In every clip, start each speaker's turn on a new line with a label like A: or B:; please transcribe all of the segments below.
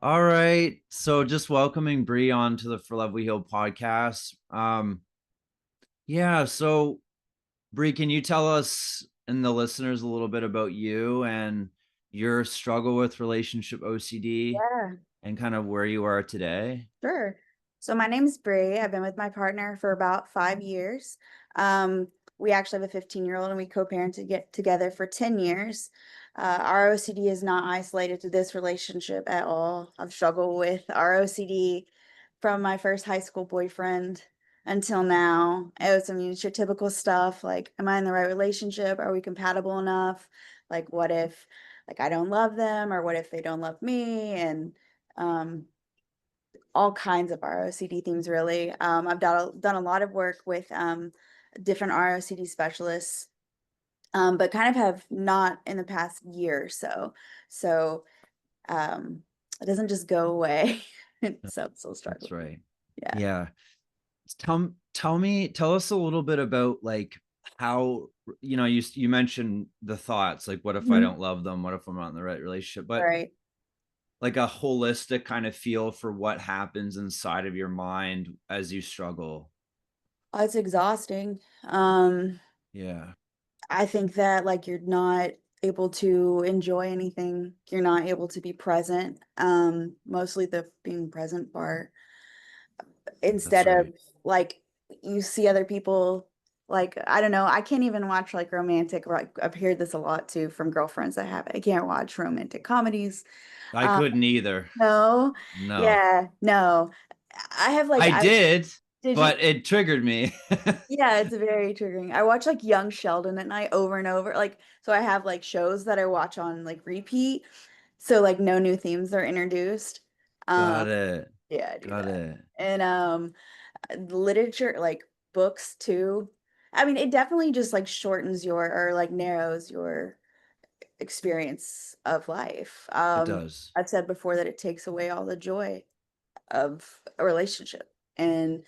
A: All right. So just welcoming Bree on to the For Love We Heal podcast. Yeah, so Bree, can you tell us and the listeners a little bit about you and your struggle with relationship OCD
B: Yeah,
A: and kind of where you are today?
B: sure. So my name's Bree. I've been with my partner for about 5 years. Um, we actually have a 15-year-old and we co-parent to get together for 10 years. Our OCD is not isolated to this relationship at all. I've struggled with our OCD from my first high school boyfriend until now. It's your typical stuff like, am I in the right relationship? Are we compatible enough? Like, what if I don't love them, or what if they don't love me? And um, all kinds of ROCD themes, really. I've done a lot of work with different ROCD specialists, but kind of have not in the past year or so. So um, it doesn't just go away. So I'm still
A: That's
B: struggling.
A: right.
B: Yeah.
A: Yeah. Tell us a little bit about like how you mentioned the thoughts, like what if I
B: Mhm.
A: don't love them? What if I'm not in the right relationship? But
B: Right.
A: like a holistic kind of feel for what happens inside of your mind as you struggle.
B: Oh, it's exhausting.
A: Yeah,
B: I think that like you're not able to enjoy anything. You're not able to be present. Mostly the being present part.
A: that's
B: Instead of
A: right.
B: like you see other people, like I don't know, I can't even watch like romantic, like I've heard this a lot too from girlfriends I have. I can't watch romantic comedies.
A: I
B: Um
A: couldn't either.
B: no.
A: No.
B: Yeah, no. I have like
A: I
B: I
A: did,
B: did you
A: but it triggered me.
B: Yeah, it's very triggering. I watch like Young Sheldon at night over and over. Like, so I have like shows that I watch on like repeat. So like no new themes are introduced. Um,
A: Got it.
B: yeah, I do
A: Got
B: that.
A: it.
B: And literature, like books too. I mean, it definitely just like shortens your or like narrows your experience of life.
A: It does.
B: I've said before that it takes away all the joy of a relationship, and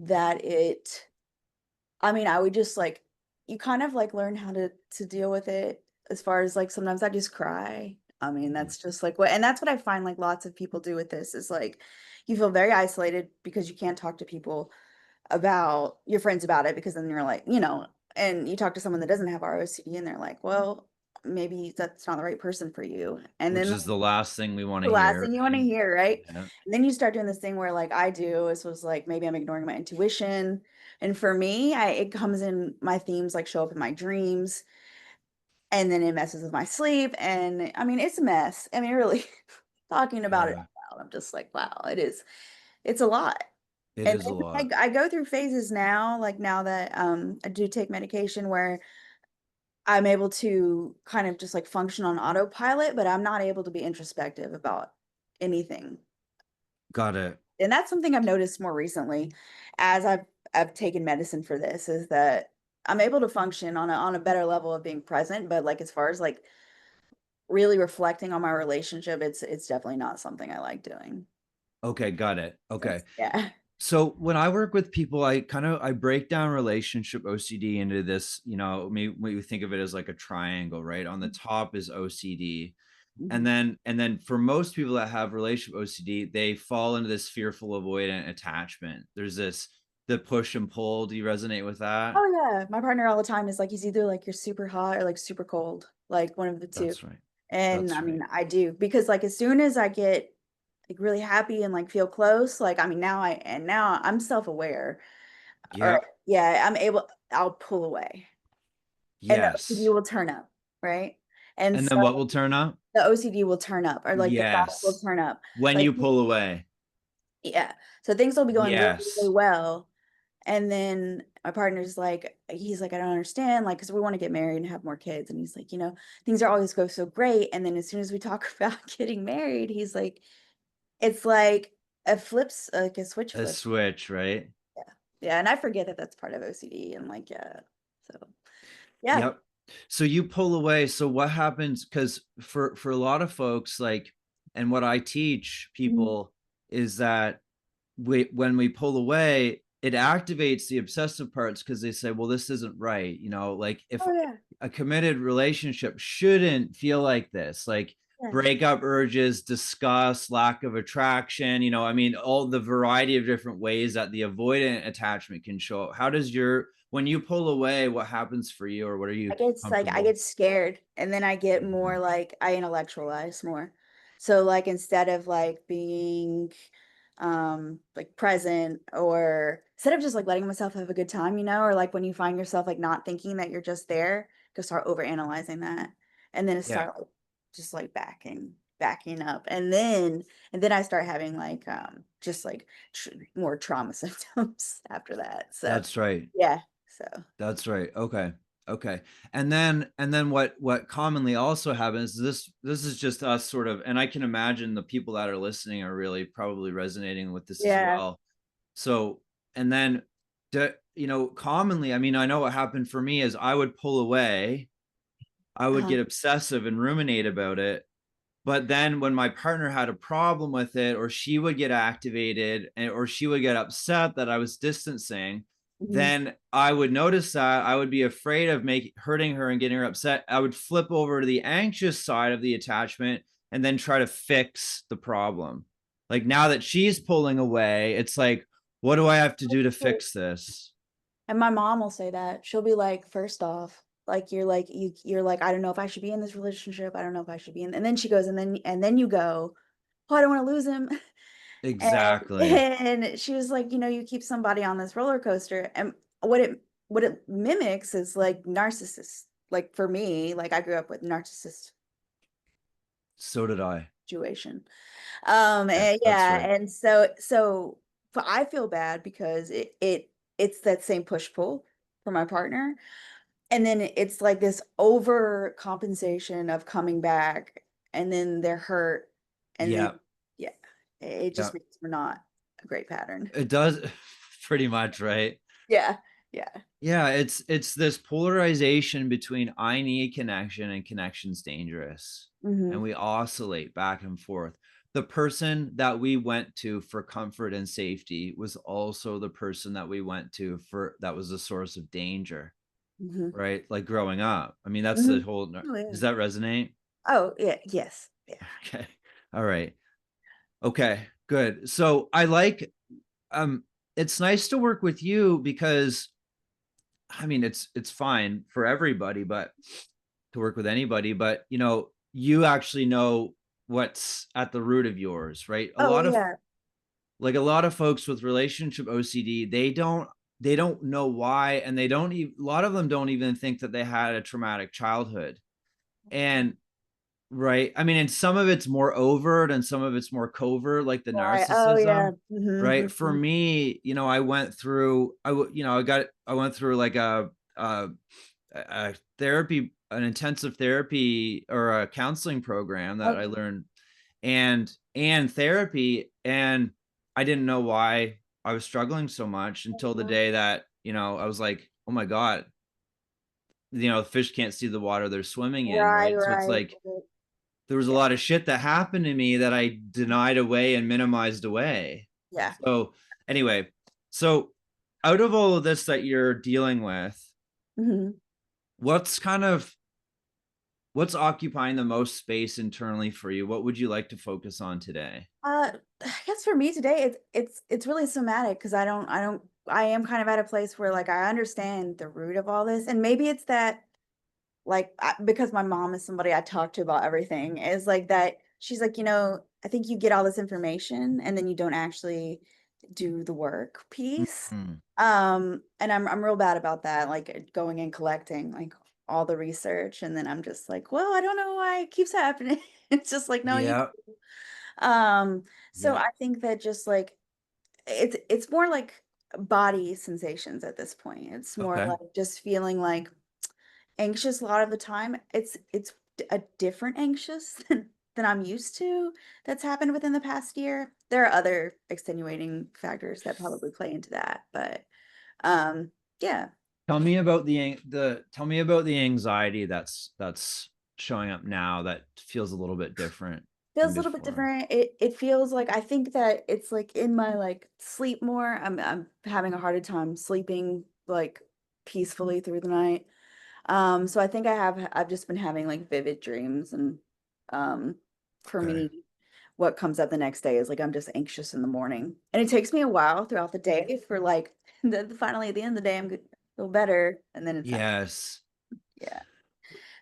B: that it I mean, I would just like you kind of like learn how to deal with it as far as like sometimes I just cry. I mean,
A: Mhm.
B: that's just like what and that's what I find like lots of people do with this is like you feel very isolated because you can't talk to people about your friends about it because then you're like, and you talk to someone that doesn't have ROCD and they're like, well, maybe that's not the right person for you. And
A: Which
B: then
A: is the last thing we want
B: the
A: to
B: last
A: hear,
B: thing you want to
A: right?
B: hear, right?
A: Yeah.
B: And then you start doing this thing where like I do, this was like maybe I'm ignoring my intuition. And for me, it comes in my themes like show up in my dreams and then it messes with my sleep. And I mean, it's a mess. I mean, really talking about it
A: Yeah.
B: out loud, I'm just like, wow, it's a lot.
A: It
B: And
A: is a
B: then
A: lot.
B: I go through phases now, like now that I do take medication where I'm able to kind of just like function on autopilot, but I'm not able to be introspective about anything.
A: Got it.
B: And that's something I've noticed more recently as I've taken medicine for this is that I'm able to function on a better level of being present, but like as far as like really reflecting on my relationship, it's definitely not something I like doing.
A: Okay, got it. Okay.
B: Yes. Yeah.
A: So when I work with people, I break down relationship OCD into this, we think of it as like a triangle, right? On the top is OCD. And
B: Mhm.
A: then for most people that have relationship OCD, they fall into this fearful avoidant attachment. There's this the push and pull. Do you resonate with that?
B: Oh yeah. My partner all the time is like he's either like you're super hot or like super cold, like one of the two.
A: That's right.
B: And I
A: That's
B: mean,
A: right.
B: I do because like as soon as I get like really happy and like feel close, like I mean now I'm self-aware. Or
A: Yep.
B: yeah, I'll pull away. And the OCD
A: Yes.
B: will turn up, right? And
A: And
B: so
A: then what will turn up?
B: the OCD will turn up or like the thoughts will
A: Yes.
B: turn up.
A: When
B: Like
A: you pull away.
B: yeah. So things will be going really, really
A: Yes.
B: well. And then my partner's like, he's like, I don't understand, like, because we want to get married and have more kids. And he's like, things are always go so great. And then as soon as we talk about getting married, he's like, it's like like a switch
A: A
B: flip.
A: switch, right?
B: Yeah. Yeah. And I forget that that's part of OCD. And like, yeah. So, yeah.
A: Yep. So you pull away. So what happens? Because for a lot of folks, like, and what I teach
B: Mhm.
A: people is that when we pull away, it activates the obsessive parts because they say, well, this isn't right. Like if
B: Oh, yeah.
A: a committed relationship shouldn't feel like this. Like
B: Yeah.
A: breakup urges, disgust, lack of attraction, I mean, all the variety of different ways that the avoidant attachment can show up. How does when you pull away, what happens for you, or what are you
B: I
A: comfortable?
B: get scared, and then I get more like I intellectualize more. So, like, instead of, like, being, like, present, or instead of just, like, letting myself have a good time, or, like, when you find yourself, like, not thinking that you're just there, go start overanalyzing that, and then it
A: Yeah,
B: start, like, just, like, backing up, and then I start having, like, just, like, more trauma symptoms after that, so,
A: that's right.
B: yeah, so
A: That's right. Okay. Okay. And then what commonly also happens, this is just us sort of, and I can imagine the people that are listening are really probably resonating with this as
B: yeah.
A: well. So, and then commonly, I mean, I know what happened for me is I would pull away, I would
B: Uh-huh.
A: get obsessive and ruminate about it, but then when my partner had a problem with it, or she would get activated, or she would get upset that I was distancing,
B: Mhm.
A: then I would notice that I would be afraid of making hurting her and getting her upset. I would flip over to the anxious side of the attachment and then try to fix the problem. Like, now that she's pulling away, it's like, what do I have to do to
B: Right.
A: fix this?
B: And my mom will say that. She'll be like, "First off, like, you're like, I don't know if I should be in this relationship. I don't know if I should be in," and then she goes, and then you go, "Oh, I don't wanna lose him." And
A: Exactly.
B: she was like, "You keep somebody on this roller coaster," and what it mimics is, like, narcissists. Like, for me, like, I grew up with narcissist
A: So did I.
B: situation.
A: Yeah,
B: And
A: that's
B: yeah,
A: right.
B: and so I feel bad because it's that same push-pull for my partner. And then it's like this overcompensation of coming back, and then they're hurt, and then
A: Yeah.
B: yeah, it
A: Yeah.
B: just makes for not a great pattern.
A: It does pretty much, right?
B: Yeah, yeah.
A: Yeah, it's this polarization between I need connection and connection's dangerous. And
B: Mhm,
A: we oscillate back and forth. The person that we went to for comfort and safety was also the person that we went to for that was a source of danger,
B: mhm,
A: right? Like growing up. I mean, that's the
B: mhm.
A: whole
B: Oh, yeah.
A: does that resonate?
B: Oh, yeah, yes, yeah.
A: Okay. All right. Okay, good. So I like it's nice to work with you because I mean, it's fine for everybody, but to work with anybody, but you actually know what's at the root of yours, right? A
B: Oh,
A: lot of
B: yeah.
A: a lot of folks with relationship OCD, they don't know why, and they don't even a lot of them don't even think that they had a traumatic childhood. And right, I mean, and some of it's more overt and some of it's more covert, like the
B: Right. Oh, yeah.
A: narcissism,
B: Mhm,
A: right? For
B: mhm.
A: me, I went through, I went through like a therapy, an intensive therapy or a counseling program that I
B: Okay.
A: learned, and therapy, and I didn't know why I was struggling so much until the
B: Mhm.
A: day that, I was like, "Oh my god, fish can't see the water they're swimming in,"
B: Right,
A: right? So it's
B: right.
A: like there was a
B: Yeah,
A: lot of shit that happened to me that I denied away and minimized away.
B: yeah.
A: So, anyway, so out of all of this that you're dealing with,
B: Mhm.
A: what's kind of what's occupying the most space internally for you? What would you like to focus on today?
B: I guess for me today, it's really somatic because I am kind of at a place where, like, I understand the root of all this, and maybe it's that, like, because my mom is somebody I talk to about everything, is like that. She's like, I think you get all this information and then you don't actually do the work piece.
A: Mhm.
B: And I'm real bad about that, like, going and collecting, like, all the research, and then I'm just like, well, I don't know why it keeps happening. It's just like, no, you.
A: Yeah.
B: Um, so
A: Yeah.
B: I think that just like it's more like body sensations at this point. It's more
A: Okay.
B: like just feeling like anxious a lot of the time. It's a different anxious than I'm used to that's happened within the past year. There are other extenuating factors that probably play into that, but yeah,
A: Tell me about the anxiety that's showing up now that feels a little bit different than
B: feels a little bit
A: before.
B: different. It feels like I think that it's like in my like sleep more. I'm having a harder time sleeping like peacefully through the night. So I think I've just been having like vivid dreams, and um for
A: Okay.
B: me, what comes up the next day is like I'm just anxious in the morning. And it takes me a while throughout the day for like finally at the end of the day I'm good, feel better. And then it's not.
A: Yes.
B: Yeah.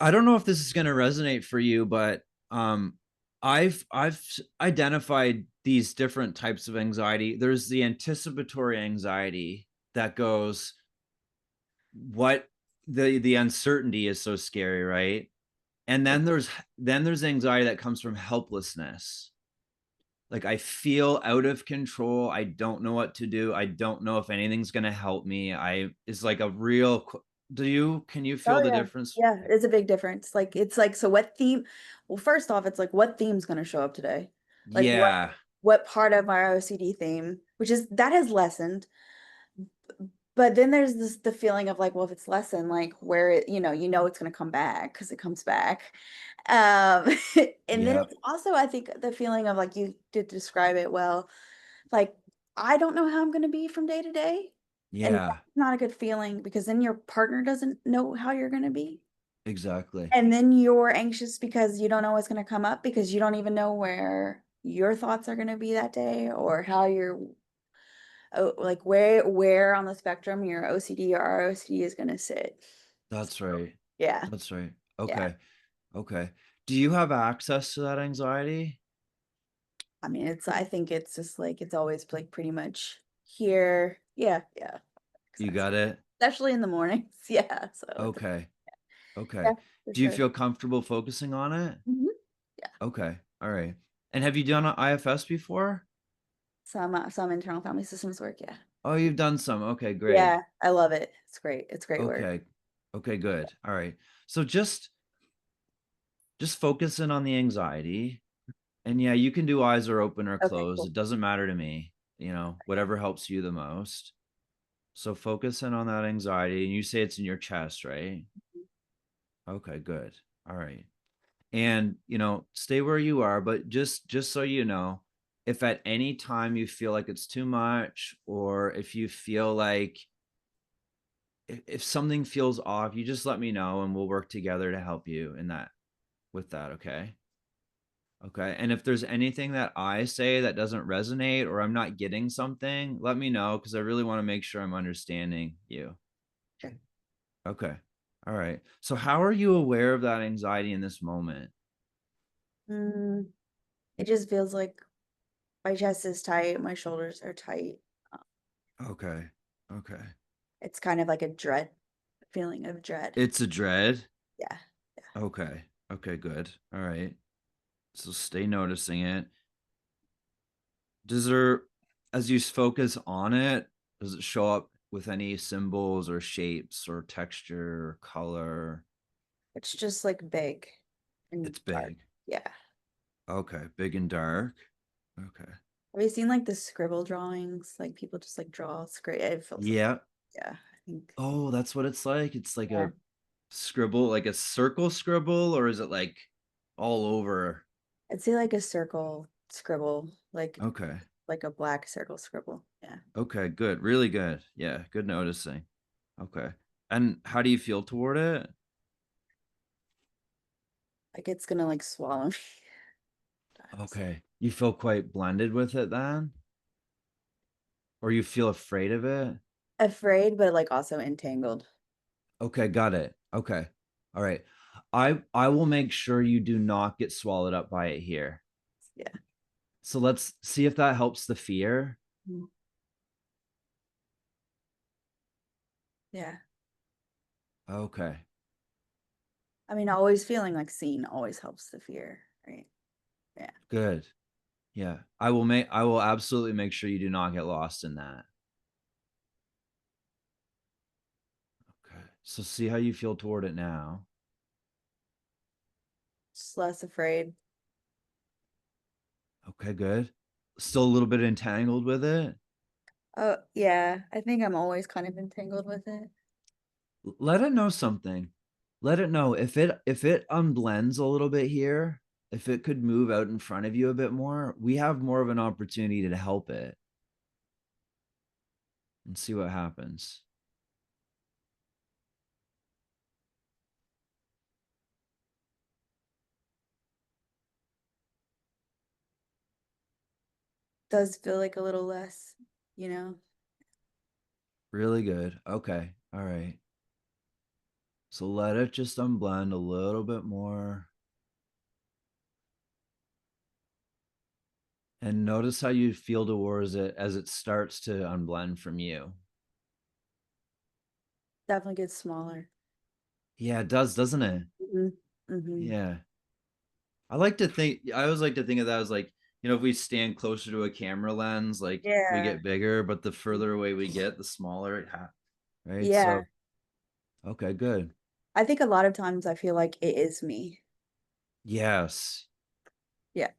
A: I don't know if this is going to resonate for you, but um I've identified these different types of anxiety. There's the anticipatory anxiety that goes, what, the uncertainty is so scary, right? And then there's anxiety that comes from helplessness. Like, I feel out of control. I don't know what to do. I don't know if anything's going to help me. I is like a real can you
B: Oh
A: feel the
B: yeah.
A: difference?
B: Yeah, it's a big difference. Like it's like so what theme well first off it's like what theme's going to show up today? Like
A: Yeah.
B: what part of my OCD theme, which is that has lessened. But then there's the feeling of like, well, if it's lessened, like where you know it's going to come back because it comes back. Um and then
A: Yep.
B: it's also I think the feeling of like you did describe it well, like I don't know how I'm going to be from day to day. And
A: Yeah.
B: that's not a good feeling because then your partner doesn't know how you're going to be.
A: Exactly.
B: And then you're anxious because you don't know what's going to come up because you don't even know where your thoughts are going to be that day or how you're like where on the spectrum your OCD or ROCD is going to sit.
A: That's right.
B: Yeah.
A: That's right.
B: Yeah.
A: Okay. Okay. Do you have access to that anxiety?
B: I mean, I think it's just like it's always like pretty much here. Yeah, yeah.
A: You
B: Access.
A: got it?
B: Especially in the mornings. Yeah. So
A: Okay. Okay.
B: yeah, for
A: Do you
B: sure.
A: feel comfortable focusing on it?
B: Mhm. Yeah.
A: Okay. All right. And have you done an IFS before?
B: Some internal family systems work. Yeah.
A: Oh, you've done some. Okay, great.
B: Yeah. I love it. It's great. It's great work.
A: Okay. Okay, good. All right. So just focus in on the anxiety. And yeah, you can do eyes are open or
B: Okay,
A: closed.
B: cool.
A: It doesn't matter to me, whatever helps you the most. So focus in on that anxiety. And you say it's in your chest, right? Okay, good. All right. And stay where you are, but just so you know, if at any time you feel like it's too much, or if you feel like if something feels off, you just let me know and we'll work together to help you in that with that, okay? Okay. And if there's anything that I say that doesn't resonate or I'm not getting something, let me know because I really want to make sure I'm understanding you.
B: Sure.
A: Okay. All right. So how are you aware of that anxiety in this moment?
B: Mm, it just feels like my chest is tight, my shoulders are tight. Uh,
A: Okay. Okay.
B: It's kind of like a dread feeling of dread.
A: It's a dread.
B: Yeah.
A: Okay. Okay, good. All right. So stay noticing it. Does there, as you focus on it, does it show up with any symbols or shapes or texture or color?
B: It's just like big and
A: It's
B: dark.
A: big.
B: Yeah.
A: Okay. Big and dark. Okay.
B: Have you seen like the scribble drawings? Like people just like draw script. It feels like,
A: Yeah.
B: yeah, I think.
A: Oh, that's what it's like. It's like
B: Yeah.
A: a scribble, like a circle scribble, or is it like all over?
B: I'd say like a circle scribble,
A: Okay.
B: like a black circle scribble. Yeah.
A: Okay, good. Really good. Yeah, good noticing. Okay. And how do you feel toward it?
B: Like it's gonna like swallow me. Times.
A: Okay. You feel quite blended with it then? Or you feel afraid of it?
B: Afraid, but like also entangled.
A: Okay, got it. Okay. All right. I will make sure you do not get swallowed up by it here.
B: Yeah.
A: So let's see if that helps the fear.
B: Mm. Yeah.
A: Okay.
B: I mean, always feeling like seen always helps the fear, right? Yeah.
A: Good. Yeah. I will absolutely make sure you do not get lost in that. Okay. So see how you feel toward it now.
B: Just less afraid.
A: Okay, good. Still a little bit entangled with it.
B: Oh, yeah. I think I'm always kind of entangled with it.
A: Let it know something. Let it know if it unblends a little bit here, if it could move out in front of you a bit more, we have more of an opportunity to help it and see what happens.
B: does feel like a little less, you know.
A: Really good. Okay. All right. So let it just unblend a little bit more. And notice how you feel towards it as it starts to unblend from you.
B: Definitely gets smaller.
A: Yeah, it does, doesn't it?
B: Hmm. Hmm.
A: Yeah. I always like to think of that as like, if we stand closer to a camera lens, like we
B: Yeah.
A: get bigger, but the further away we get, the smaller right?
B: Yeah.
A: So, okay, good.
B: I think a lot of times I feel like it is me.
A: Yes.
B: Yeah.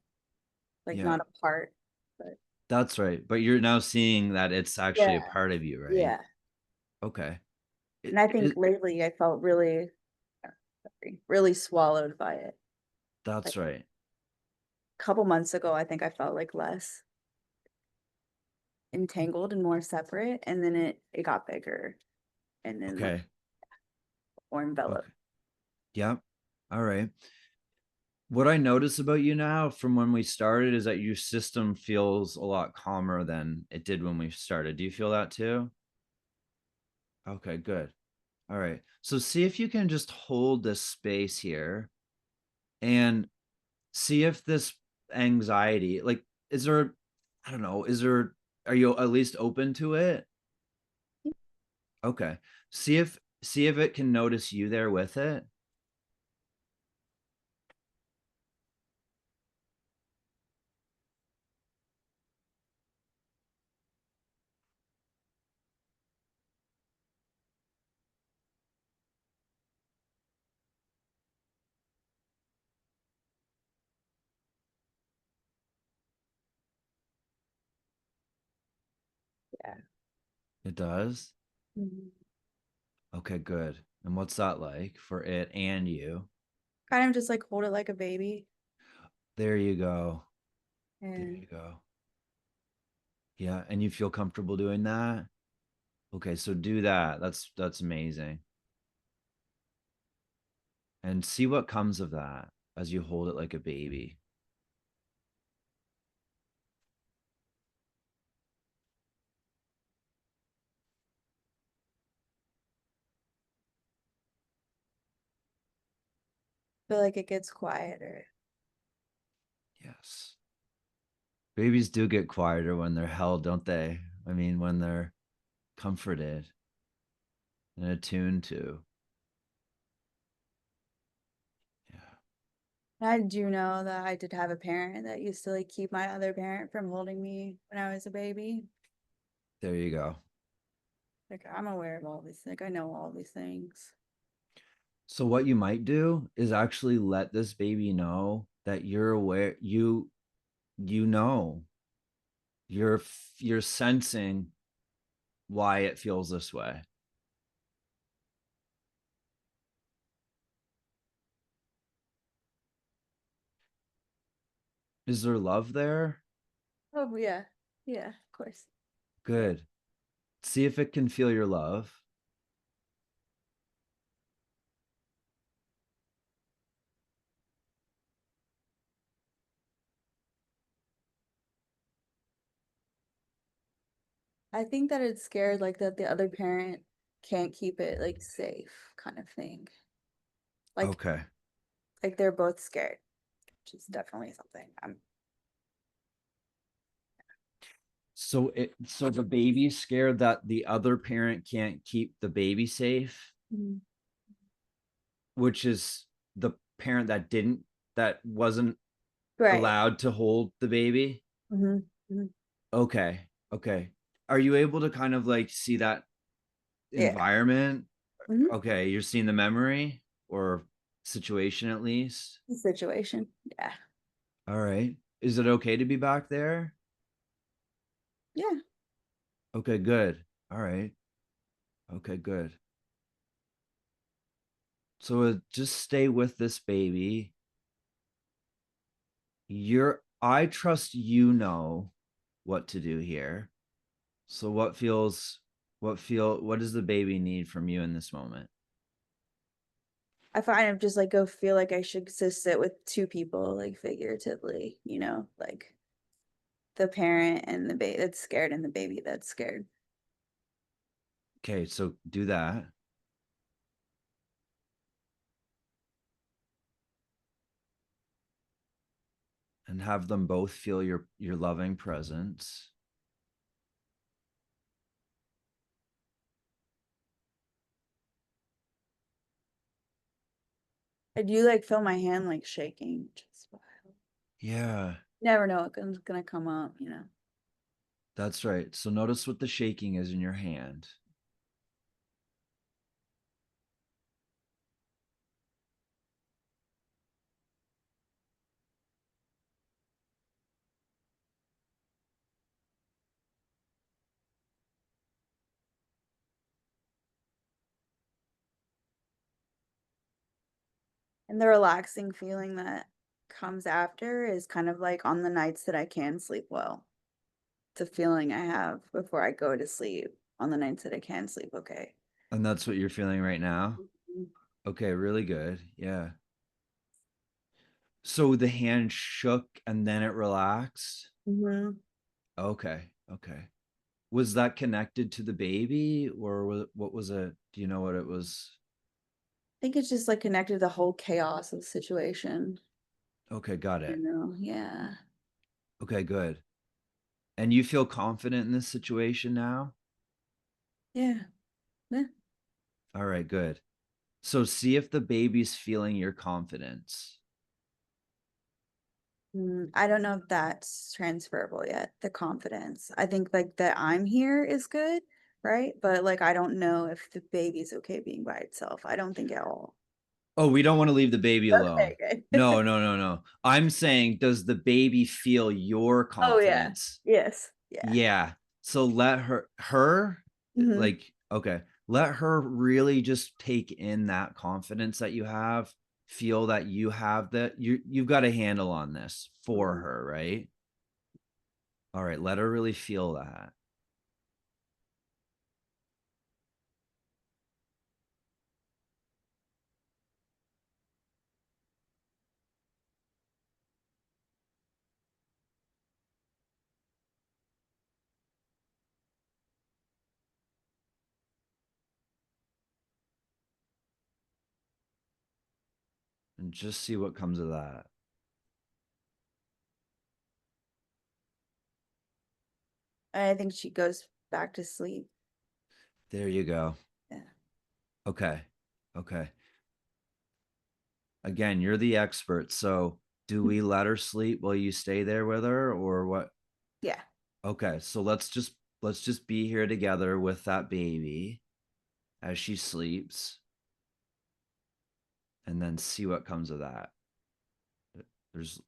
B: Like
A: Yeah,
B: not a part, but
A: that's right. But you're now seeing that it's actually a
B: yeah.
A: part of you, right?
B: Yeah.
A: Okay.
B: And I think
A: It,
B: lately I felt really, really swallowed by it. Like
A: that's right.
B: a couple months ago, I think I felt like less entangled and more separate. And then it got bigger and then like
A: Okay.
B: more
A: Okay.
B: enveloped.
A: Yep. All right. What I notice about you now from when we started is that your system feels a lot calmer than it did when we started. Do you feel that too? Okay, good. All right. So see if you can just hold this space here and see if this anxiety, like, is there, I don't know, are you at least open to it? Okay. See if it can notice you there with it.
B: Yeah.
A: It does.
B: Mhm.
A: Okay, good. And what's that like for it and you?
B: Kind of just like hold it like a baby.
A: There you go. There
B: And
A: you go. Yeah, and you feel comfortable doing that? Okay, so do that. That's amazing. And see what comes of that as you hold it like a baby.
B: feel like it gets quieter.
A: Yes. Babies do get quieter when they're held, don't they? I mean, when they're comforted and attuned to. Yeah.
B: I do know that I did have a parent that used to like keep my other parent from holding me when I was a baby.
A: There you go.
B: Like I'm aware of all these, like I know all these things.
A: So what you might do is actually let this baby know that you're aware, you know, you're sensing why it feels this way. Is there love there?
B: Oh yeah. Yeah, of course. Yeah.
A: Good. See if it can feel your love.
B: I think that it's scared like that the other parent can't keep it like safe kind of thing. Like
A: Okay.
B: like they're both scared, which is definitely something. I'm
A: So the baby's scared that the other parent can't keep the baby safe,
B: Mhm.
A: which is the parent that wasn't
B: Right.
A: allowed to hold the baby.
B: Hmm. Hmm.
A: Okay. Okay. Are you able to kind of like see that
B: Yeah.
A: environment?
B: Hmm.
A: Okay, you're seeing the memory or situation at least.
B: Situation. Yeah.
A: All right. Is it okay to be back there?
B: Yeah.
A: Okay, good. All right. Okay, good. So just stay with this baby. I trust you know what to do here. So what does the baby need from you in this moment?
B: I find of just like go feel like I should just sit with two people, like figuratively, like the parent and the baby that's scared and the baby that's scared.
A: Okay, so do that. And have them both feel your loving presence.
B: I do like feel my hand like shaking. Just wild.
A: Yeah,
B: Never know what's gonna come up, you know.
A: that's right. So notice what the shaking is in your hand.
B: And the relaxing feeling that comes after is kind of like on the nights that I can sleep well. It's a feeling I have before I go to sleep on the nights that I can sleep okay.
A: And that's what you're feeling right now. Okay, really good. Yeah. So the hand shook and then it relaxed.
B: Mm-hmm.
A: Okay. Okay. Was that connected to the baby or what was it? Do you know what it was?
B: I think it's just like connected to the whole chaos of the situation.
A: Okay, got
B: You
A: it.
B: know, yeah.
A: Okay, good. And you feel confident in this situation now?
B: Yeah. Yeah.
A: All right, good. So see if the baby's feeling your confidence.
B: I don't know if that's transferable yet, the confidence. I think like that I'm here is good, right? But like I don't know if the baby's okay being by itself. I don't think at all.
A: Oh, we don't want to leave the baby alone.
B: Okay, good.
A: No, no, no, no. I'm saying, does the baby feel your
B: Oh yeah.
A: confidence?
B: Yes. Yeah.
A: Yeah. So let her
B: Hmm.
A: like, okay, let her really just take in that confidence that you have, feel that you have that you've got a handle on this for her, right? All right, let her really feel that. And just see what comes of that.
B: I think she goes back to sleep.
A: There you go.
B: Yeah.
A: Okay. Okay. Again, you're the expert. So do we let her sleep while you stay there with her or what?
B: Yeah.
A: Okay, so let's just be here together with that baby as she sleeps and then see what comes of that. There's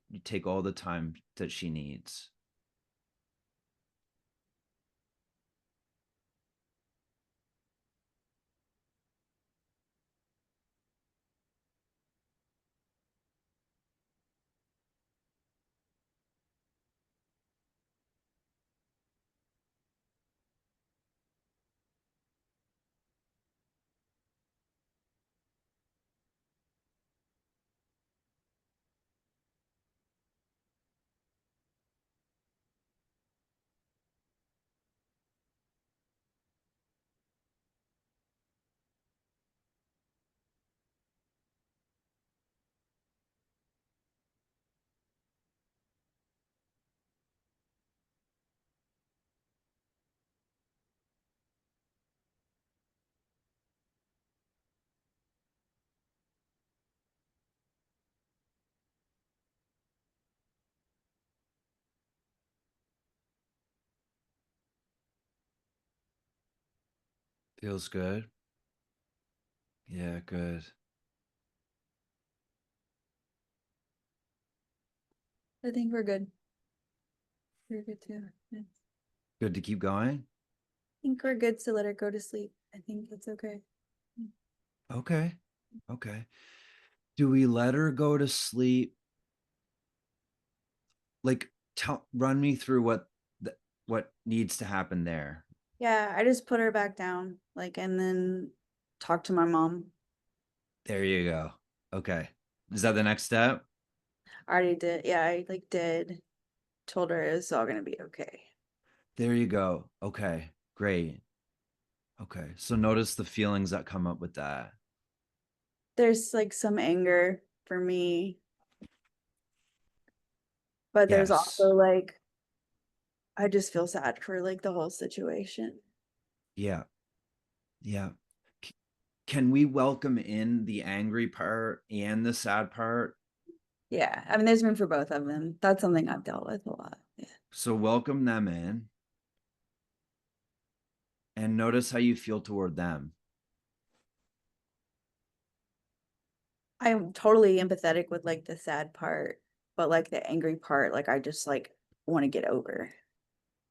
A: you take all the time that she needs. Feels good. Yeah, good.
B: I think we're good. We're good too. Yeah. I
A: Good to keep going.
B: think we're good to let her go to sleep. I think it's okay.
A: Okay. Okay. Do we let her go to sleep? Like run me through what needs to happen there.
B: Yeah, I just put her back down, like, and then talk to my mom.
A: There you go. Okay. Is that the next step?
B: I already did. Yeah, I like did. told her it's all gonna be okay.
A: There you go. Okay, great. Okay, so notice the feelings that come up with that.
B: There's like some anger for me, but there's also
A: Yes.
B: like I just feel sad for like the whole situation.
A: Yeah. Yeah. Can we welcome in the angry part and the sad part?
B: Yeah, I mean, there's room for both of them. That's something I've dealt with a lot. Yeah.
A: So welcome them in and notice how you feel toward them.
B: I'm totally empathetic with like the sad part, but like the angry part, like I just like want to get over.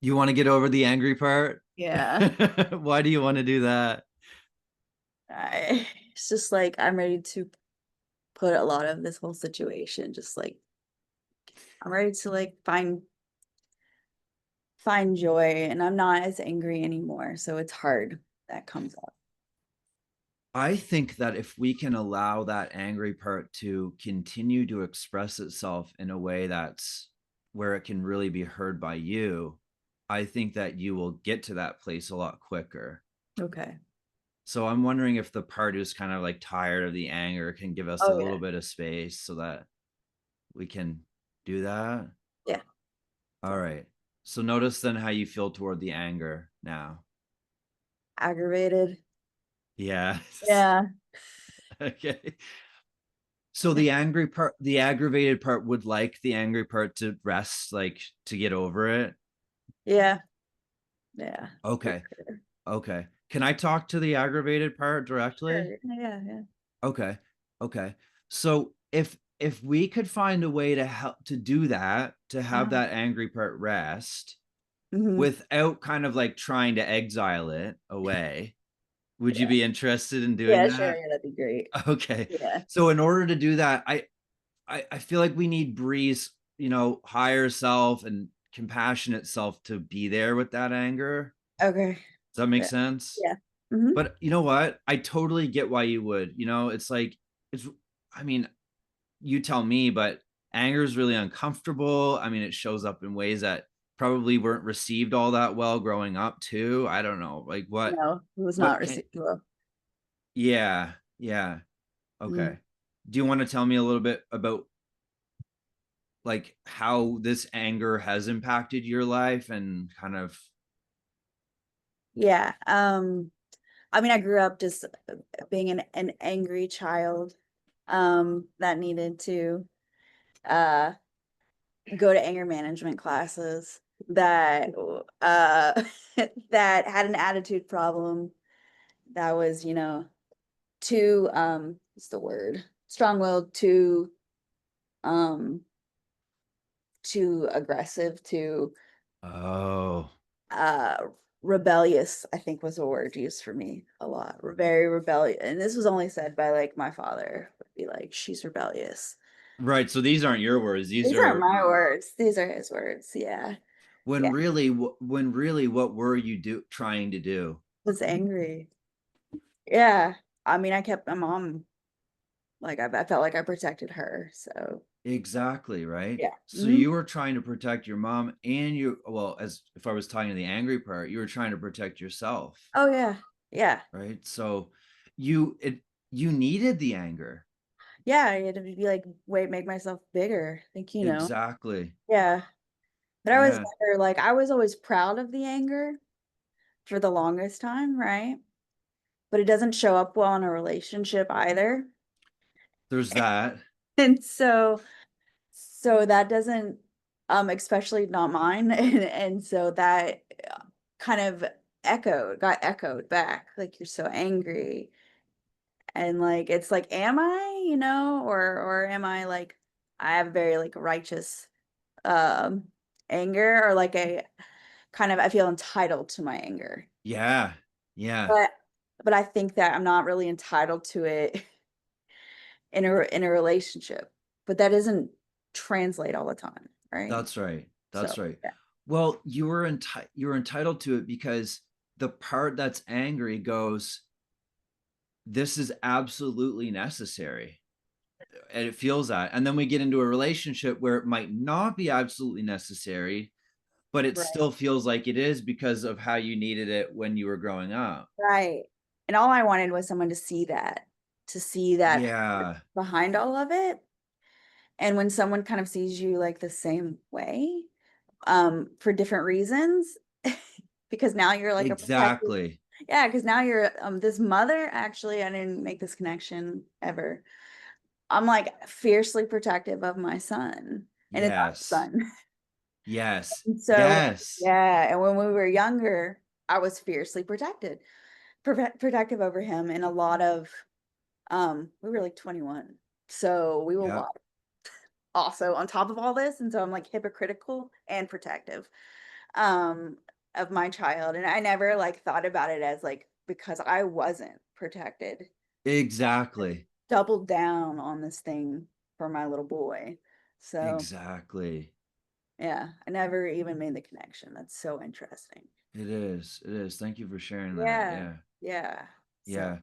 A: You want to get over the angry part?
B: Yeah.
A: Why do you want to do that?
B: It's just like I'm ready to put a lot of this whole situation, just like I'm ready to like find joy and I'm not as angry anymore. So it's hard that comes up.
A: I think that if we can allow that angry part to continue to express itself in a way that's where it can really be heard by you, I think that you will get to that place a lot quicker.
B: Okay.
A: So I'm wondering if the part who's kind of like tired of the anger can give us a
B: Oh yeah.
A: little bit of space so that we can do that.
B: Yeah.
A: All right. So notice then how you feel toward the anger now.
B: Aggravated.
A: Yeah.
B: Yeah.
A: Okay. So the angry part, the aggravated part would like the angry part to rest, like to get over it.
B: Yeah. Yeah. For
A: Okay.
B: sure.
A: Okay. Can I talk to the aggravated part directly?
B: Sure. Yeah. Yeah.
A: Okay. Okay. So if we could find a way to help to do that, to have
B: Uh-huh.
A: that angry part rest
B: Hmm.
A: without kind of like trying to exile it away, would you
B: Yeah.
A: be interested in doing
B: Yeah. Sure.
A: that?
B: Yeah. That'd be great.
A: Okay.
B: Yeah.
A: So in order to do that, I feel like we need Bree's, higher self and compassionate self to be there with that anger.
B: Okay.
A: Does that make
B: Yeah.
A: sense?
B: Yeah. Hmm.
A: But you know what? I totally get why you would. It's like it's I mean, you tell me, but anger is really uncomfortable. I mean, it shows up in ways that probably weren't received all that well growing up too. I don't know. Like
B: No, it was not
A: what can
B: received well.
A: yeah, yeah.
B: Mm.
A: Okay. Do you want to tell me a little bit about like how this anger has impacted your life and kind of
B: Yeah. I mean, I grew up just being an angry child, that needed to uh go to anger management classes that that had an attitude problem that was, too what's the word? Strong-willed, um too aggressive, too
A: oh,
B: uh rebellious, I think was a word used for me a lot. Very rebellious. And this was only said by like my father would be like, she's rebellious.
A: right. So these aren't your words. These
B: These aren't
A: are
B: my words. These are his words. Yeah. Yeah.
A: when really what were you trying to do?
B: I was angry. Yeah. I mean, I kept my mom like I felt like I protected her. So
A: Exactly, right?
B: yeah.
A: So
B: Mhm.
A: you were trying to protect your mom and you well, as if I was talking to the angry part, you were trying to protect yourself,
B: Oh yeah. Yeah.
A: right? So you it you needed the anger.
B: Yeah. I had to be like, wait, make myself bigger. Like,
A: Exactly.
B: Yeah. But I was
A: Yeah.
B: never like I was always proud of the anger for the longest time, right? But it doesn't show up well in a relationship either.
A: There's that.
B: And so that doesn't especially not mine and so that kind of got echoed back like you're so angry and like it's like am I, or am I like I have very like righteous um anger or like a kind of I feel entitled to my anger.
A: Yeah. Yeah.
B: But but I think that I'm not really entitled to it in a relationship. But that doesn't translate all the time, right?
A: That's right.
B: So,
A: That's right.
B: yeah.
A: Well, you were entitled to it because the part that's angry goes, this is absolutely necessary. and it feels that. And then we get into a relationship where it might not be absolutely necessary, but it
B: Right.
A: still feels like it is because of how you needed it when you were growing up.
B: Right. And all I wanted was someone to see that
A: Yeah,
B: behind all of it. And when someone kind of sees you like the same way, for different reasons, because now you're like a protective,
A: exactly.
B: yeah, because now you're this mother. Actually, I didn't make this connection ever. I'm like fiercely protective of my son, and it's our
A: Yes.
B: son.
A: Yes.
B: And so,
A: Yes.
B: yeah, and when we were younger, I was fiercely protective over him, and a lot of we were like 21, so we were
A: Yep.
B: wild also on top of all this, and so I'm like hypocritical and protective um of my child, and I never like thought about it as like because I wasn't protected,
A: Exactly.
B: doubled down on this thing for my little boy. So
A: Exactly.
B: yeah, I never even made the connection. That's so interesting.
A: It is. It is. Thank you for sharing that.
B: Yeah,
A: Yeah.
B: yeah.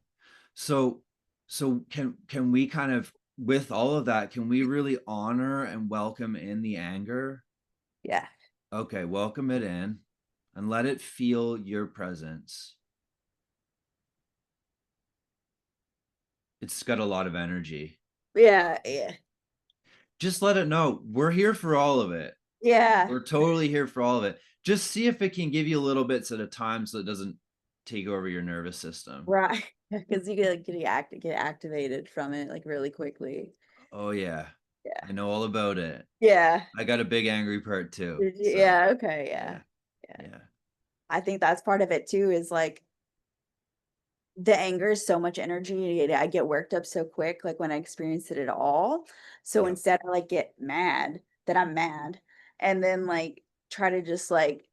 B: So
A: Yeah. So can we kind of, with all of that, can we really honor and welcome in the anger?
B: yeah,
A: Okay, welcome it in and let it feel your presence. It's got a lot of energy.
B: yeah, yeah,
A: Just let it know we're here for all of it.
B: yeah.
A: We're totally here for all of it. Just see if it can give you little bits at a time so it doesn't take over your nervous system.
B: Right, because you get activated from it like really quickly.
A: Oh yeah.
B: Yeah,
A: I know all about it.
B: yeah.
A: I got a big angry part too.
B: Did you?
A: So
B: Yeah. Okay. Yeah.
A: yeah.
B: Yeah.
A: Yeah.
B: I think that's part of it too. Is like the anger is so much energy. I get worked up so quick, like when I experience it at all. So
A: Yep.
B: instead, I like get mad that I'm mad, and then like try to just like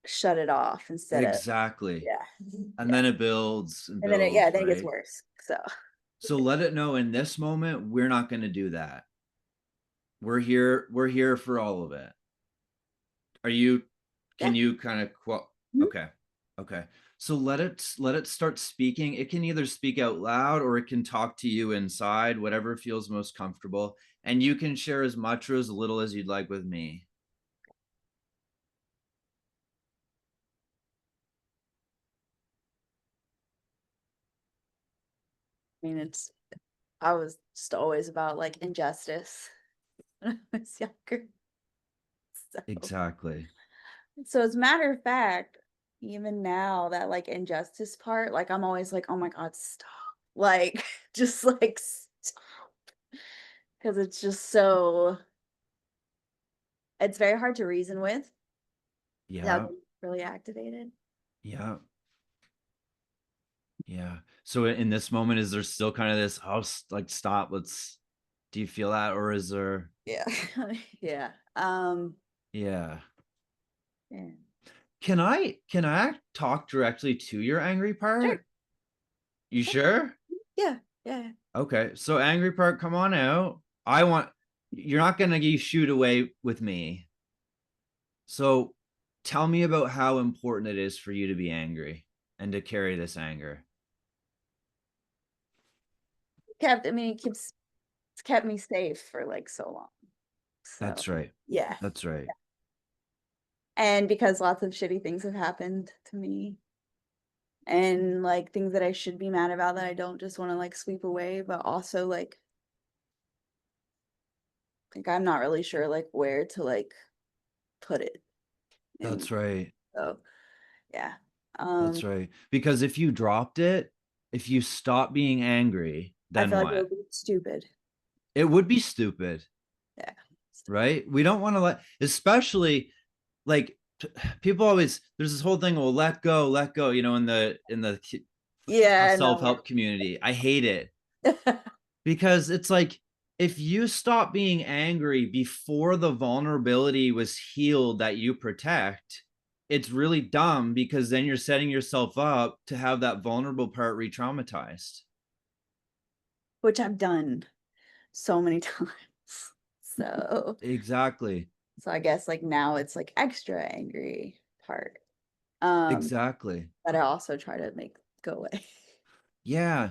B: shut it off instead of
A: Exactly.
B: yeah,
A: And
B: yeah.
A: then it builds and
B: And then it yeah,
A: builds,
B: then it gets
A: right?
B: worse. So
A: So let it know in this moment, we're not going to do that. We're here for all of it. Are you,
B: yeah.
A: can you kind of quote?
B: Mhm.
A: Okay. Okay. So let it start speaking. It can either speak out loud or it can talk to you inside, whatever feels most comfortable. And you can share as much or as little as you'd like with me.
B: I mean, I was just always about like injustice when I was younger. So
A: Exactly.
B: so as a matter of fact, even now that like injustice part, like I'm always like, oh my God, stop. Like just like stop. Because it's just so it's very hard to reason with without
A: Yeah.
B: getting really activated.
A: Yeah. Yeah. So in this moment, is there still kind of this, oh, like, stop, let's, do you feel that? Or is there,
B: Yeah. Yeah.
A: yeah.
B: Yeah.
A: Can I talk directly to your angry
B: Sure.
A: part? You sure?
B: Yeah. Yeah.
A: Okay. So angry part, come on out. I want, you're not going to get shooed away with me. So tell me about how important it is for you to be angry and to carry this anger.
B: Kept I mean, it's kept me safe for like so long. So
A: That's right.
B: yeah.
A: That's right.
B: And because lots of shitty things have happened to me and like things that I should be mad about that I don't just want to like sweep away, but also like I'm not really sure like where to like put it. And
A: That's right.
B: so yeah.
A: That's
B: Um
A: right. Because if you dropped it, if you stop being angry,
B: I
A: then
B: feel like it
A: what?
B: would be stupid.
A: It would be stupid,
B: Yeah.
A: right? We don't want to let, especially like people always, there's this whole thing, well, let go, in the
B: Yeah, no.
A: self-help community. I hate it
B: Yeah.
A: because it's like, if you stop being angry before the vulnerability was healed that you protect, it's really dumb because then you're setting yourself up to have that vulnerable part re-traumatized.
B: Which I've done so many times. So
A: Exactly.
B: so I guess like now it's like extra angry part. Um
A: Exactly.
B: that I also try to make go away.
A: Yeah.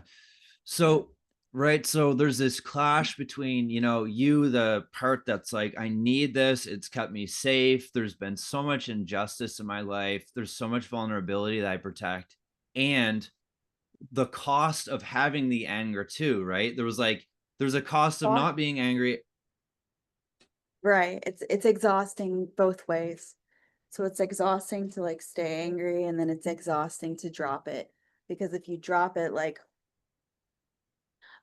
B: So
A: So Right. So there's this clash between, you, the part that's like, I need this. It's kept me safe. There's been so much injustice in my life. There's so much vulnerability that I protect. And the cost of having the anger too, right? There's a cost of not being angry.
B: Right. It's exhausting both ways. So it's exhausting to like stay angry and then it's exhausting to drop it. Because if you drop it, like,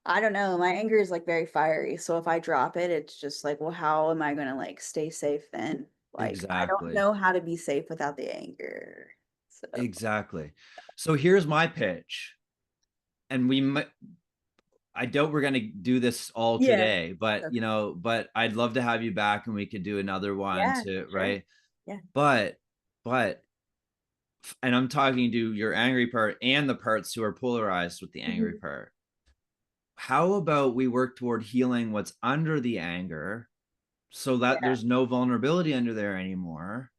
B: I don't know, my anger is like very fiery. So if I drop it, it's just like, well, how am I gonna like stay safe then? Like I don't
A: Exactly.
B: know how to be safe without the anger. So
A: Exactly. So here's my pitch. And I doubt we're going to do this all
B: yeah.
A: today, but but I'd love to have you back and we could do another one
B: Yeah,
A: to,
B: sure.
A: right?
B: Yeah.
A: But but and I'm talking to your angry part and the parts who are polarized with the angry
B: Mhm.
A: part. How about we work toward healing what's under the anger so that
B: Yeah.
A: there's no vulnerability under there anymore,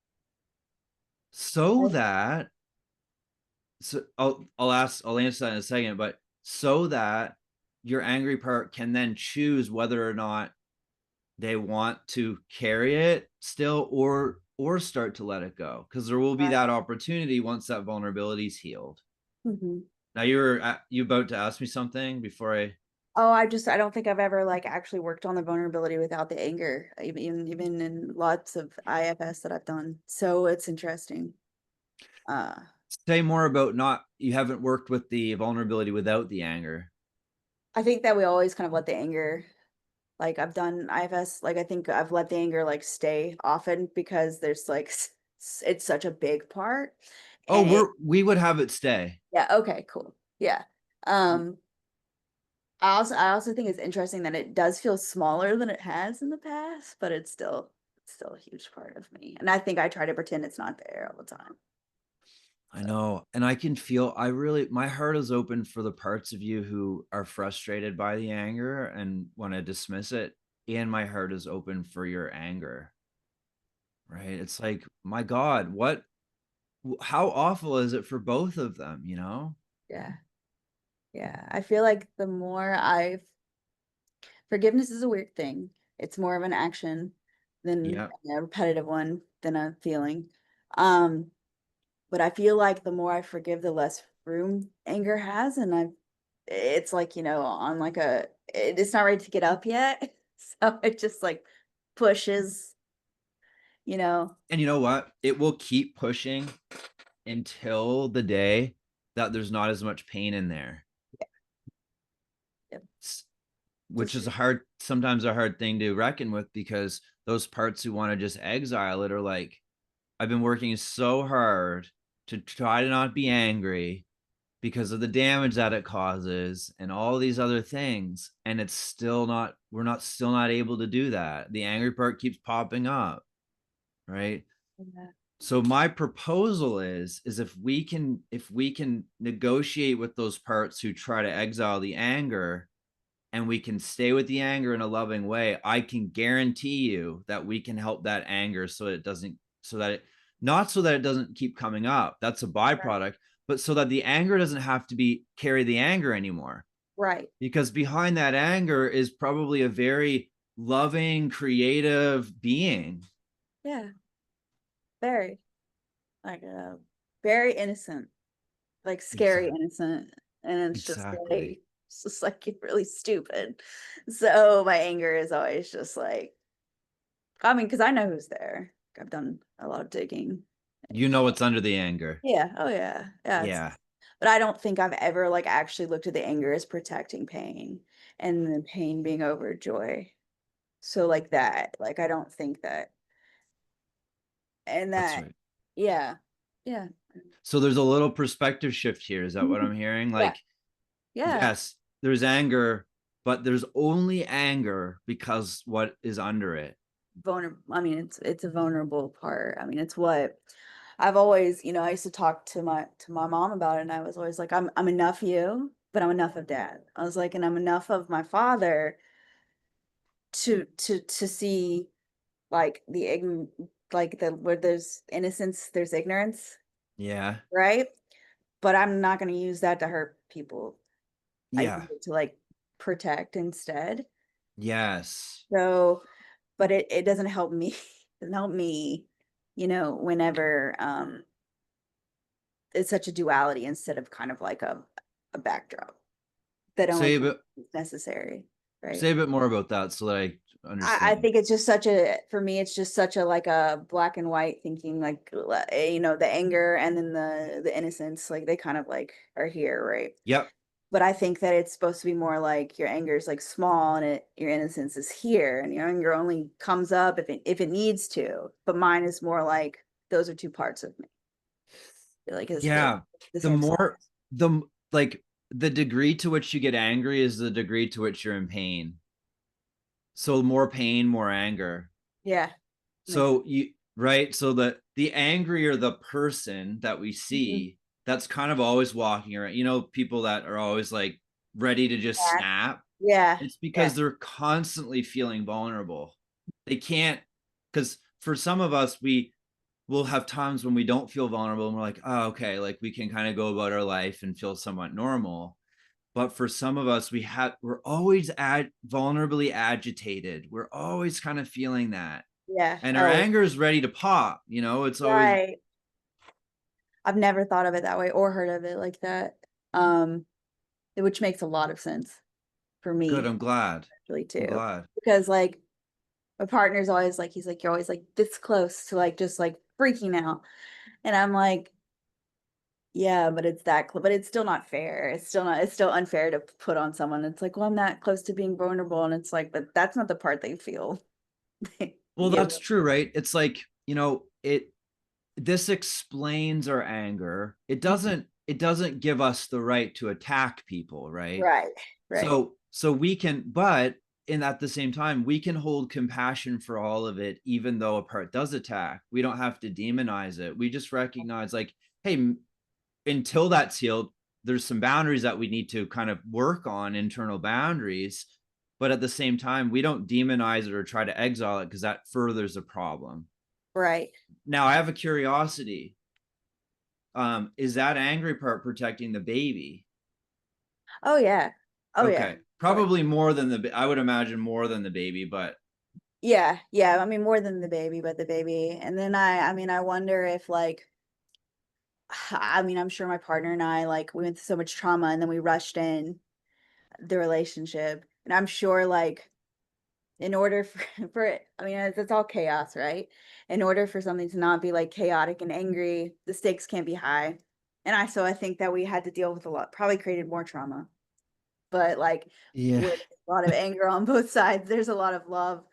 A: so that so I'll answer that in a second, but so that your angry part can then choose whether or not they want to carry it still or start to let it go, because there will be
B: Right.
A: that opportunity once that vulnerability is healed.
B: Mhm.
A: Now you about to ask me something before I.
B: Oh, I don't think I've ever like actually worked on the vulnerability without the anger, even in lots of IFS that I've done. So it's interesting. Uh,
A: Say more about, not you haven't worked with the vulnerability without the anger.
B: I think that we always kind of let the anger, like I've done IFS, like I think I've let the anger like stay often because there's like it's such a big part,
A: Oh,
B: and it
A: we would have it stay.
B: yeah, okay, cool. Yeah. Um I also think it's interesting that it does feel smaller than it has in the past, but it's still a huge part of me. And I think I try to pretend it's not there all the time.
A: I know. And I can feel, my heart is open for the parts of you who are frustrated by the anger and want to dismiss it. And my heart is open for your anger, right? It's like, my God, how awful is it for both of them, you know?
B: Yeah. Yeah. I feel like forgiveness is a weird thing. It's more of an action than
A: Yeah.
B: a repetitive one than a feeling. Um, but I feel like the more I forgive, the less room anger has. And it's like, on like it's not ready to get up yet. So it just like pushes, you know.
A: And you know what? It will keep pushing until the day that there's not as much pain in there.
B: Yep.
A: Which
B: Just
A: is sometimes a hard thing to reckon with, because those parts who want to just exile it are like, I've been working so hard to try to not be angry because of the damage that it causes and all these other things. And it's still not, we're not still not able to do that. The angry part keeps popping up. Right.
B: yeah.
A: So my proposal is if we can negotiate with those parts who try to exile the anger, and we can stay with the anger in a loving way, I can guarantee you that we can help that anger so it doesn't, so that it, not so that it doesn't keep coming up. That's a byproduct, but so that the anger doesn't have to carry the anger anymore.
B: Right.
A: Because behind that anger is probably a very loving, creative being.
B: Yeah. Very like very innocent, like scary
A: Exactly.
B: innocent. And
A: Exactly.
B: it's just like you're really stupid. So my anger is always just like, I mean, because I know who's there. I've done a lot of digging.
A: You know what's under the anger.
B: Yeah. Oh yeah. Yeah.
A: Yeah,
B: But I don't think I've ever like actually looked at the anger as protecting pain and the pain being over joy. So like that, like I don't think that, and
A: that's
B: that,
A: right.
B: yeah. Yeah.
A: So there's a little perspective shift here. Is that what
B: Mhm.
A: I'm hearing?
B: Yeah.
A: Like,
B: Yeah.
A: yes, there's anger, but there's only anger because what is under it.
B: Vulnerable. I mean, it's a vulnerable part. I mean, it's what I've always, I used to talk to my mom about it, and I was always like, I'm enough you, but I'm enough of dad. I was like, and I'm enough of my father to see like like the where there's innocence, there's ignorance,
A: Yeah.
B: right? But I'm not gonna use that to hurt people. I use
A: Yeah.
B: it to like protect instead.
A: Yes.
B: So, but it doesn't help me. Doesn't help me, whenever it's such a duality instead of kind of like a backdrop that only
A: Say a
B: comes
A: bit
B: when it's necessary, right?
A: say a bit more about that so that I
B: I
A: understand.
B: think it's just for me, it's just such a like a black and white thinking, like the anger and then the innocence, like they kind of like are here, right?
A: Yep.
B: But I think that it's supposed to be more like your anger is like small and your innocence is here, and your anger only comes up if it needs to. But mine is more like those are two parts of me, like it's
A: Yeah.
B: the
A: The
B: same size.
A: more like the degree to which you get angry is the degree to which you're in pain. So more pain, more anger.
B: Yeah, makes
A: So you right. So the angrier the person that we
B: sense.
A: see, that's kind of always walking around. You know, people that are always like ready to just
B: Yeah,
A: snap.
B: yeah,
A: It's
B: yeah,
A: because they're constantly feeling vulnerable. They can't, because for some of us, we will have times when we don't feel vulnerable and we're like, oh, okay, like we can kind of go about our life and feel somewhat normal. But for some of us, we're always vulnerably agitated. We're always kind of feeling that.
B: yeah.
A: And our
B: Oh,
A: anger is ready to pop, it's always
B: right. I've never thought of it that way or heard of it like that. Um, which makes a lot of sense for
A: good.
B: me
A: I'm glad.
B: actually
A: I'm
B: too.
A: glad.
B: Because like my partner's always like, he's like, you're always like this close to like just like freaking out. And I'm like, yeah, but it's but it's still not fair. It's still unfair to put on someone. It's like, well, I'm that close to being vulnerable. And it's like, but that's not the part they feel.
A: Well,
B: Yeah,
A: that's true, right? It's like, this explains our anger. It doesn't give us the right to attack people, right?
B: right, right.
A: So we can, but in at the same time, we can hold compassion for all of it, even though a part does attack. We don't have to demonize it. We just recognize, like, hey, until that's healed, there's some boundaries that we need to kind of work on, internal boundaries. But at the same time, we don't demonize it or try to exile it because that furthers a problem.
B: Right.
A: Now, I have a curiosity. Is that angry part protecting the baby?
B: Oh yeah. Oh yeah.
A: Okay,
B: Oh yeah.
A: probably more than I would imagine more than the baby, but
B: Yeah, yeah. I mean, more than the baby, but the baby. And then I mean, I wonder if like, I mean, I'm sure my partner and I like we went through so much trauma, and then we rushed in the relationship, and I'm sure like in order for for it, I mean, it's all chaos, right? In order for something to not be like chaotic and angry, the stakes can't be high. And I think that we had to deal with a lot, probably created more trauma. But like
A: yeah,
B: with a lot of anger on both sides, there's a lot of love.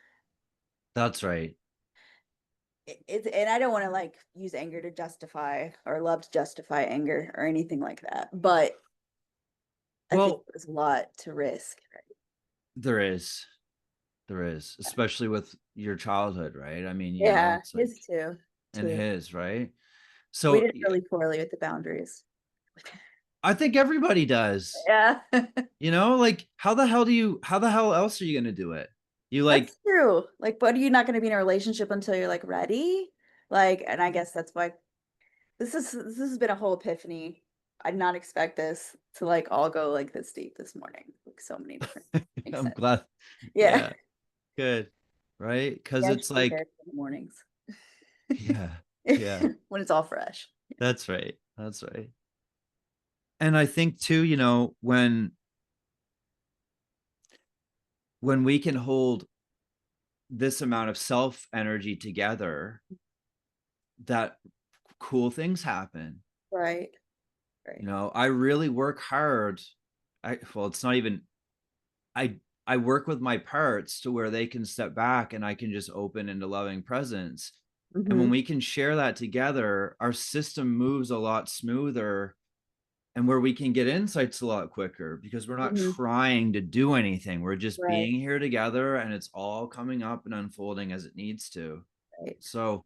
A: that's right.
B: It's and I don't want to like use anger to justify or love to justify anger or anything like that. But I think
A: Well,
B: there's a lot to risk. Right?
A: there is, especially with your childhood, right? I mean,
B: Yeah,
A: it's like,
B: his too,
A: and
B: too.
A: his, right?
B: We
A: So
B: did really poorly with the boundaries.
A: I think everybody does.
B: Yeah.
A: Like how the hell else are you gonna do it? You like,
B: That's true. Like, but are you not going to be in a relationship until you're like ready? Like, and I guess that's why this has been a whole epiphany. I did not expect this to like all go like this deep this morning. Like so many different makes
A: I'm
B: sense.
A: glad.
B: Yeah.
A: Yeah, good. Right? Because
B: Yeah, I
A: it's
B: should be
A: like,
B: there in the mornings
A: yeah, yeah,
B: when it's all fresh.
A: that's right. That's right. And I think too, when we can hold this amount of self energy together, that cool things happen.
B: Right. Right.
A: I really work hard. Well, it's not even, I I work with my parts to where they can step back and I can just open into loving presence. And when
B: Hmm.
A: we can share that together, our system moves a lot smoother, and where we can get insights a lot quicker because we're not
B: Hmm.
A: trying to do anything. We're just
B: Right.
A: being here together and it's all coming up and unfolding as it needs to.
B: Right.
A: So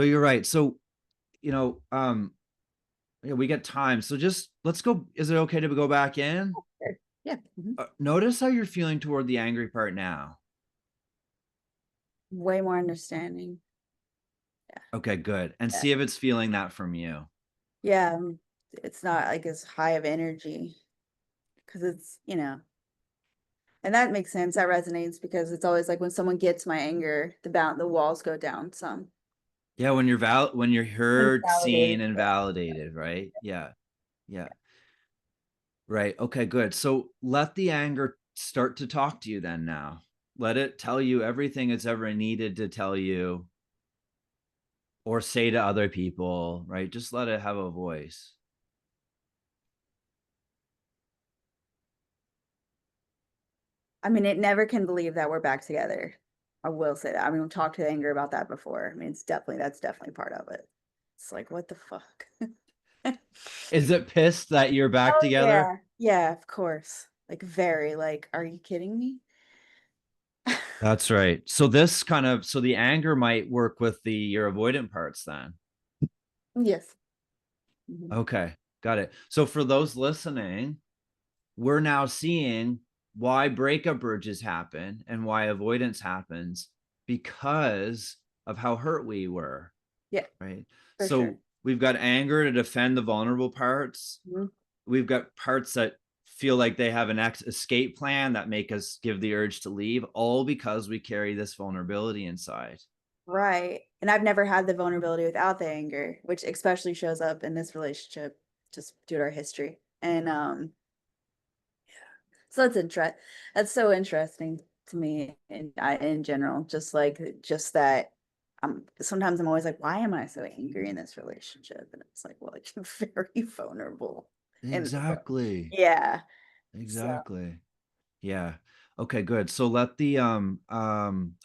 A: you're right. So, you know, um, yeah, we get time. So just let's go. Is it okay to go back in?
B: Sure. Yeah. Mhm.
A: Notice how you're feeling toward the angry part now.
B: Way more understanding. Yeah.
A: Okay, good. And
B: Yeah.
A: see if it's feeling that from you.
B: Yeah. It's not like as high of energy because it's, And that makes sense. That resonates because it's always like when someone gets my anger, the walls go down some.
A: Yeah, when you're
B: When it's
A: heard,
B: validated.
A: seen, and validated, right? Yeah. Yeah. Right. Okay, good. So let the anger start to talk to you then now. Let it tell you everything it's ever needed to tell you or say to other people, right? Just let it have a voice.
B: I mean, it never can believe that we're back together. I will say that. I mean, we've talked to anger about that before. I mean, that's definitely part of it. It's like, what the fuck?
A: Is it pissed that you're back
B: Oh
A: together?
B: yeah. Yeah, of course. Like very like, are you kidding me?
A: That's right. So the anger might work with your avoidant parts then.
B: Yes. Mhm.
A: Okay, got it. So for those listening, we're now seeing why breakup urges happen and why avoidance happens because of how hurt we were,
B: Yeah,
A: right?
B: for sure.
A: So we've got anger to defend the vulnerable parts.
B: Mhm.
A: We've got parts that feel like they have an escape plan that make us give the urge to leave, all because we carry this vulnerability inside.
B: Right. And I've never had the vulnerability without the anger, which especially shows up in this relationship just due to our history. And so that's so interesting to me in general. Just that sometimes I'm always like, why am I so angry in this relationship? And it's like, well, you're very vulnerable in this one.
A: Exactly.
B: Yeah. So
A: Exactly. Yeah. Okay, good. So let the all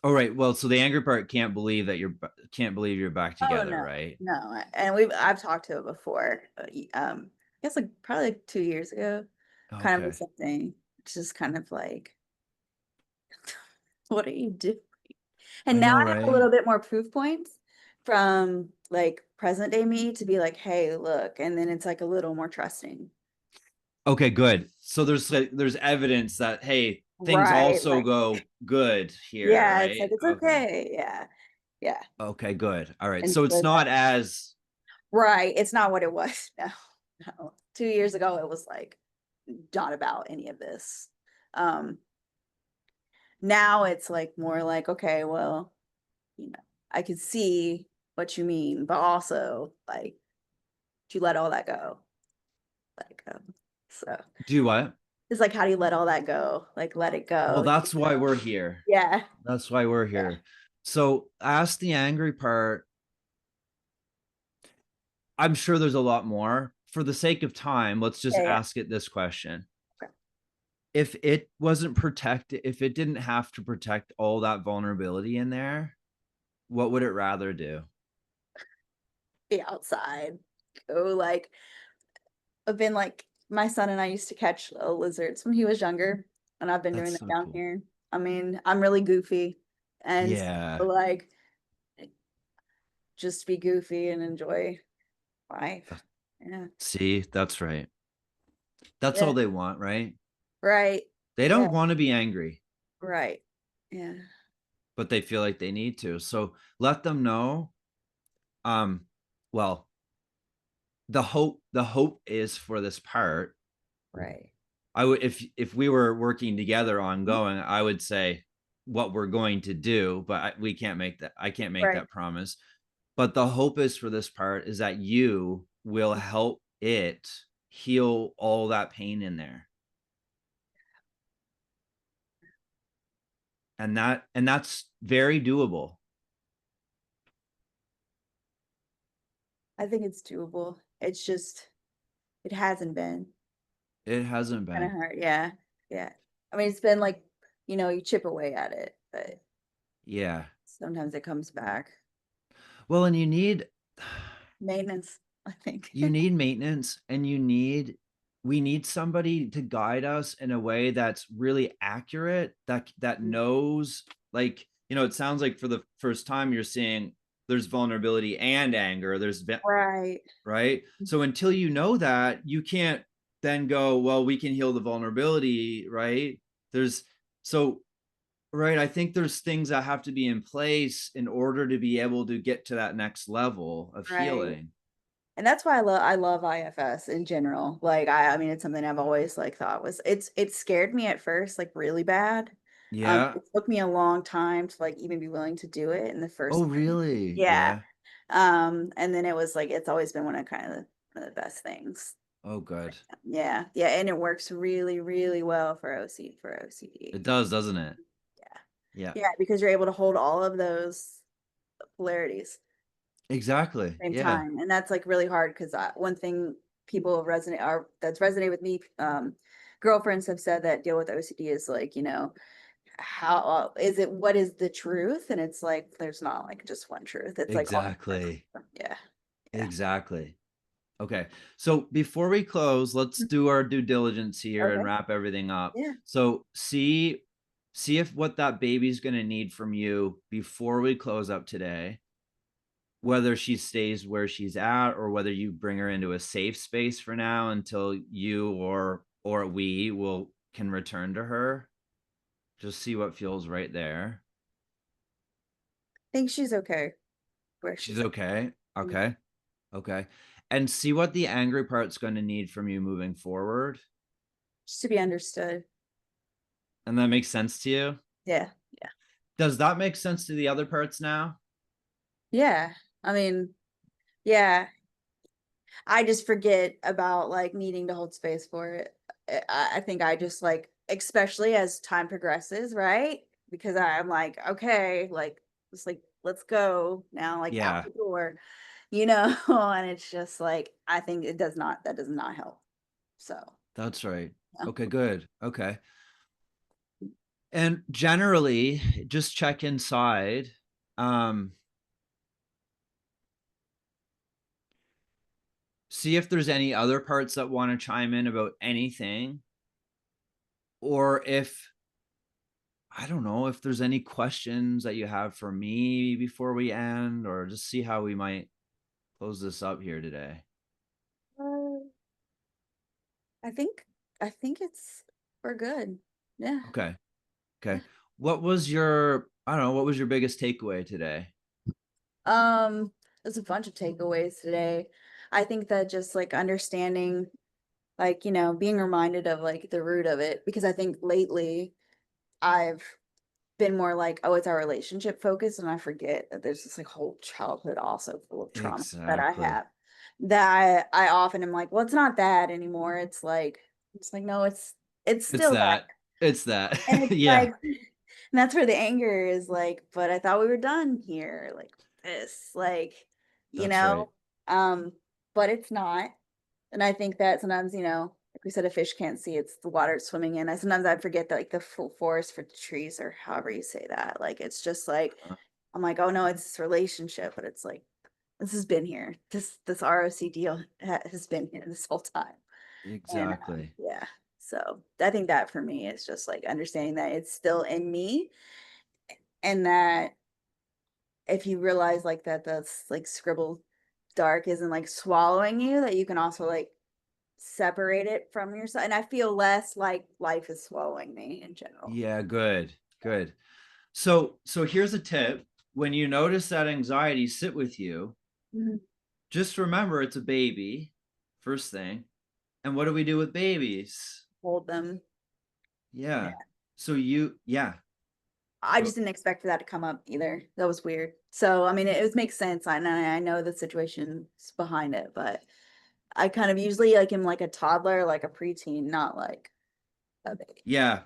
A: right. Well, so the angry part can't believe you're back
B: oh
A: together,
B: no,
A: right?
B: no. And I've talked to it before. I guess like probably like 2 years ago. Kind of the
A: Okay.
B: same thing. It's just kind of like, what are you doing? And
A: I
B: now
A: know,
B: I have a
A: right?
B: little bit more proof points from like present day me to be like, hey, look, and then it's like a little more trusting.
A: Okay, good. So there's evidence that hey, things
B: Right.
A: also
B: Like,
A: go good here,
B: yeah, it's like
A: right?
B: it's
A: Okay.
B: okay. Yeah. Yeah.
A: Okay, good. All right.
B: And
A: So it's
B: so
A: not as
B: right. It's not what it was. No. No. 2 years ago it was like not about any of this. Um Now it's like more like, okay, well, you know, I can see what you mean, but also like do you let all that go? Like so
A: do what?
B: it's like, how do you let all that go? Like, let it
A: Well,
B: go,
A: that's why we're here.
B: Yeah,
A: That's why we're
B: yeah,
A: here. So ask the angry part. I'm sure there's a lot more. For the sake of time, let's just
B: yeah, yeah.
A: ask it this question.
B: Okay.
A: If it wasn't protected, if it didn't have to protect all that vulnerability in there, what would it rather do?
B: Be outside. Go like I've been like my son and I used to catch lizards when he was younger, and I've been
A: That's
B: doing that
A: so
B: down
A: cool.
B: here. I mean, I'm really goofy, and so,
A: Yeah.
B: like just be goofy and enjoy life. Yeah,
A: See, that's right. That's
B: yeah,
A: all they want, right?
B: right,
A: They
B: yeah,
A: don't want to be angry,
B: right, yeah,
A: but they feel like they need to. So let them know. Um, well, the hope is for this part.
B: right.
A: I would if we were working together
B: Mhm.
A: ongoing, I would say what we're going to do, but we can't make that. I can't make
B: Right.
A: that promise. But the hope is for this part is that you will help it heal all that pain in there. And that's very doable.
B: I think it's doable. It's just it hasn't been.
A: It hasn't
B: Kinda
A: been.
B: hard, yeah, yeah. I mean, it's been like, you chip away at it, but
A: Yeah.
B: sometimes it comes back.
A: Well, and you need
B: Maintenance, I think.
A: you need maintenance and we need somebody to guide us in a way that's really accurate, that
B: Mhm.
A: knows, like, it sounds like for the first time you're seeing there's vulnerability and anger,
B: Right.
A: right? So until you know that, you can't then go, well, we can heal the vulnerability, right? There's so right, I think there's things that have to be in place in order to be able to get to that next level of
B: Right.
A: healing.
B: And that's why I love IFS in general. Like I mean it's something I've always like thought was it scared me at first like really bad.
A: Yeah.
B: It took me a long time to like even be willing to do it in the
A: Oh,
B: first place.
A: really?
B: Yeah.
A: Yeah.
B: And then it was like it's always been one of the best things.
A: Oh, good.
B: Yeah. Yeah, and it works really really well for
A: It
B: OCD.
A: does, doesn't it?
B: Yeah.
A: Yeah.
B: Yeah, because you're able to hold all of those polarities
A: Exactly.
B: same
A: Yeah.
B: time. And that's like really hard because one thing people resonate are that's resonated with me. Girlfriends have said that deal with OCD is like, how is it? What is the truth? And it's like there's not like just one truth. It's like all
A: Exactly.
B: yeah, yeah.
A: Exactly. Okay. So before we close, let's
B: Mhm.
A: do our due diligence here and
B: Okay.
A: wrap everything up.
B: Yeah.
A: So see if what that baby's going to need from you before we close up today, whether she stays where she's at or whether you bring her into a safe space for now until you or we will can return to her. Just see what feels right there.
B: I think she's okay where
A: She's
B: she's at.
A: okay.
B: Mhm.
A: Okay. Okay. And see what the angry part's going to need from you moving forward.
B: Just to be understood.
A: And that makes sense to you?
B: Yeah. Yeah.
A: Does that make sense to the other parts now?
B: Yeah. I mean, yeah. I just forget about like needing to hold space for it. I think I just like, especially as time progresses, right? Because I'm like, okay, like it's like let's go now, like out
A: Yeah,
B: the door, you know. And it's just like I think that does not help. So
A: that's right.
B: yeah.
A: Okay, good. Okay. And generally, just check inside. Um, See if there's any other parts that want to chime in about anything, or if I don't know if there's any questions that you have for me before we end, or just see how we might close this up here today.
B: Uh, I think I think it's we're good. Yeah.
A: Okay. Okay. What was your, I don't know, what was your biggest takeaway today?
B: There's a bunch of takeaways today. I think that just like understanding like, being reminded of like the root of it because I think lately I've been more like, oh, it's our relationship focus, and I forget that there's this like whole childhood also full of trauma that I
A: Exactly.
B: have that I often am like, well, it's not that anymore. It's like, no, it's
A: It's
B: still that.
A: that. It's that.
B: And it's
A: Yeah,
B: like, and that's where the anger is like, but I thought we were done here, like this, like, you
A: that's right.
B: know, um, but it's not. And I think that sometimes, like we said, a fish can't see it's the water it's swimming in. Sometimes I forget that like the full forest for the trees or however you say that. Like it's just like
A: Uh,
B: I'm like, oh no, it's this relationship, but it's like this has been here. This ROC deal has been here this whole time. And
A: Exactly.
B: yeah, so I think that for me is just like understanding that it's still in me, and that if you realize like that that's like scribble dark isn't like swallowing you, that you can also like separate it from yourself. And I feel less like life is swallowing me in general.
A: Yeah, good. Good. So here's a tip. When you notice that anxiety sit with you,
B: Mhm.
A: just remember it's a baby, first thing. And what do we do with babies?
B: Hold them. Yeah.
A: Yeah. So you, yeah.
B: I
A: Go.
B: just didn't expect for that to come up either. That was weird. So I mean, it makes sense. I know the situation's behind it, but I kind of usually like am like a toddler, like a preteen, not like a baby.
A: Yeah.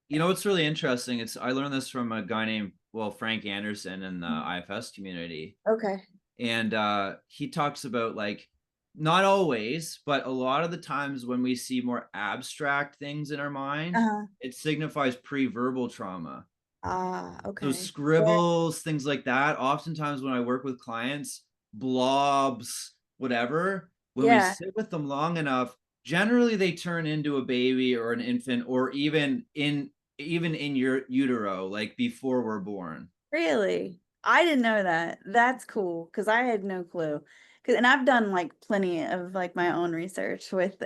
A: You know what's really interesting? It's I learned this from a guy named, well, Frank Anderson in the
B: Mhm.
A: IFS community.
B: Okay.
A: And he talks about like not always, but a lot of the times when we see more abstract things in our mind,
B: Uh-huh.
A: it signifies pre-verbal trauma.
B: Ah,
A: So
B: okay. Yeah.
A: scribbles, things like that. Oftentimes when I work with clients, blobs, whatever, when we
B: Yeah.
A: sit with them long enough, generally they turn into a baby or an infant, or even in your utero, like before we're born.
B: Really? I didn't know that. That's cool because I had no clue. And I've done like plenty of like my own research with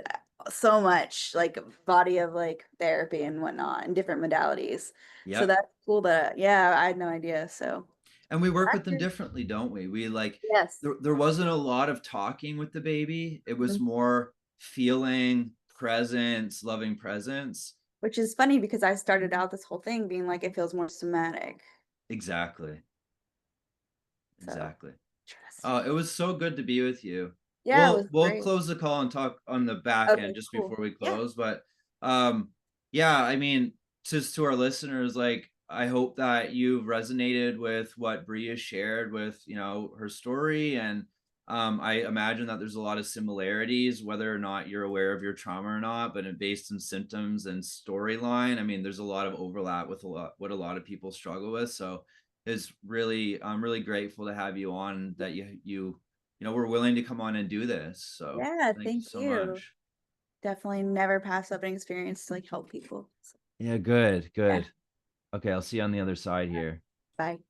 B: so much like body of like therapy and whatnot and different modalities. So
A: Yep.
B: that's cool that yeah, I had no idea. So
A: And we work with them
B: Accurate.
A: differently, don't we? We like
B: Yes.
A: there wasn't a lot of talking with the baby. It was
B: Mhm.
A: more feeling, presence, loving presence.
B: Which is funny because I started out this whole thing being like, it feels more somatic.
A: Exactly.
B: So
A: Exactly.
B: trust.
A: Oh, it was so good to be with you.
B: Yeah, it
A: We'll
B: was
A: we'll
B: great.
A: close the call and talk on the back end
B: Okay,
A: just before
B: cool.
A: we
B: Yeah.
A: close. But um, yeah, I mean, just to our listeners, like I hope that you've resonated with what Bree has shared with, her story. And I imagine that there's a lot of similarities, whether or not you're aware of your trauma or not, but based in symptoms and storyline, I mean, there's a lot of overlap with what a lot of people struggle with. So I'm really grateful to have you on, that were willing to come on and do this. So
B: Yeah,
A: thank you
B: thank
A: so
B: you.
A: much.
B: Definitely never pass up an experience to like help people. So,
A: Yeah, good,
B: yeah.
A: good. Okay, I'll see you on the other side here.
B: Bye.